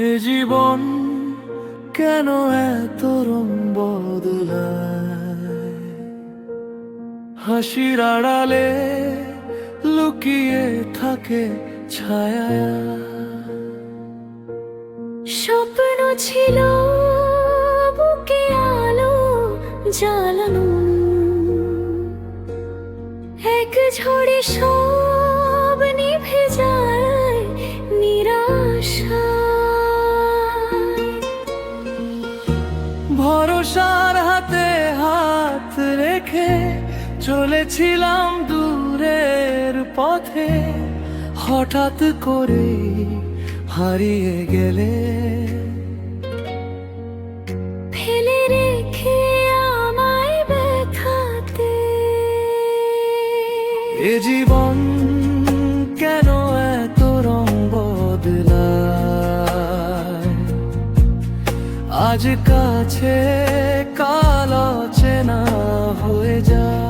এ জীবন কেন এত রং বদলায়, হাসির আড়ালে লুকিয়ে থাকে ছায়া। স্বপ্ন ছিল বুকে আলো জ্বালানো, এক ঝড়ে সব নিভে যায় নিরাশা। ভরসার হাতে হাত রেখে চলেছিলাম দূরের পথে, হঠাৎ করে হারিয়ে গেলে, ফেলে রেখে আমায় ব্যথাতে। এ জীবন কেন এত রং বদলায়, আজ কাছে কাল অচেনা হয়ে যায়।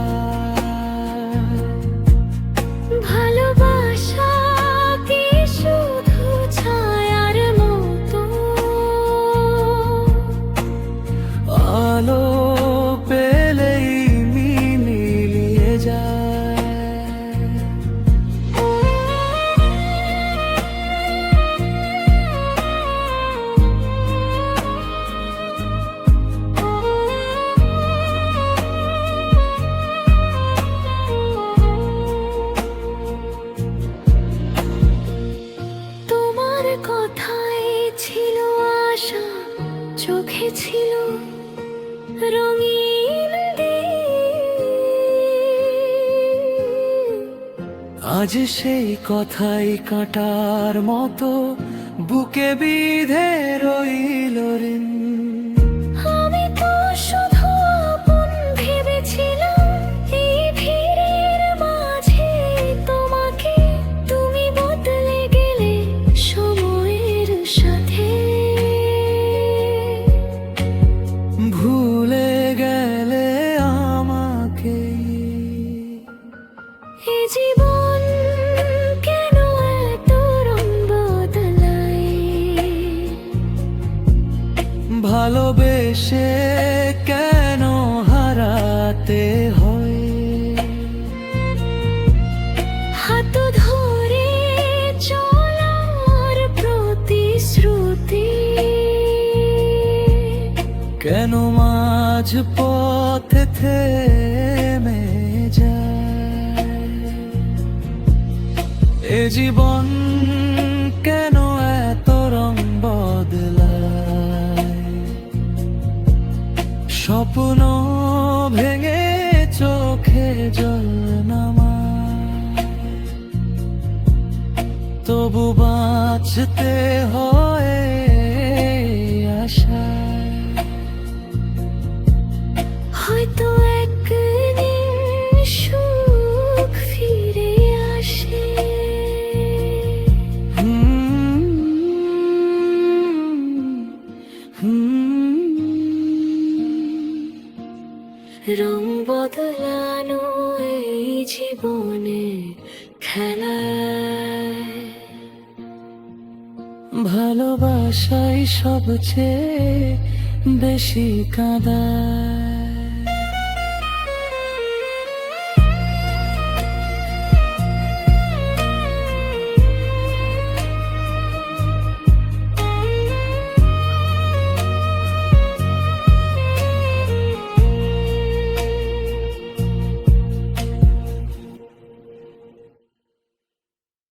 ভালোবাসা কি শুধু ছায়ার মতো, আলো পেলেই মিলিয়ে যায়। কথায় ছিল আশা, চোখে ছিল রঙিন দিন। আজ সেই কথাই কাঁটার মতো বুকে বিঁধে রইল ঋণ। আমি তো শুধু আপন ভেবেছিলাম এই ভিড়ের মাঝে তোমাকে, তুমি বদলে গেলে সময়ের সাথে। ভুলে গেলে আমাকে, এ জীবন কেন এত রং বদলায়, ভালোবেসে কেন হারাতে হয়। হাত ধরে চলার প্রতিশ্রুতি কেন মাঝ পথে থেমে যায়। এ জীবন কেন এত রং বদলায়, স্বপ্ন ভেঙে চোখে জল নামায়, তবু বাঁচতে হয় আশায়। হয়তো একদিন সুখ ফিরে আসে। রং বদলানো এই জীবনে খেলায়, ভালোবাসাই সবচেয়ে বেশি কাঁদায়।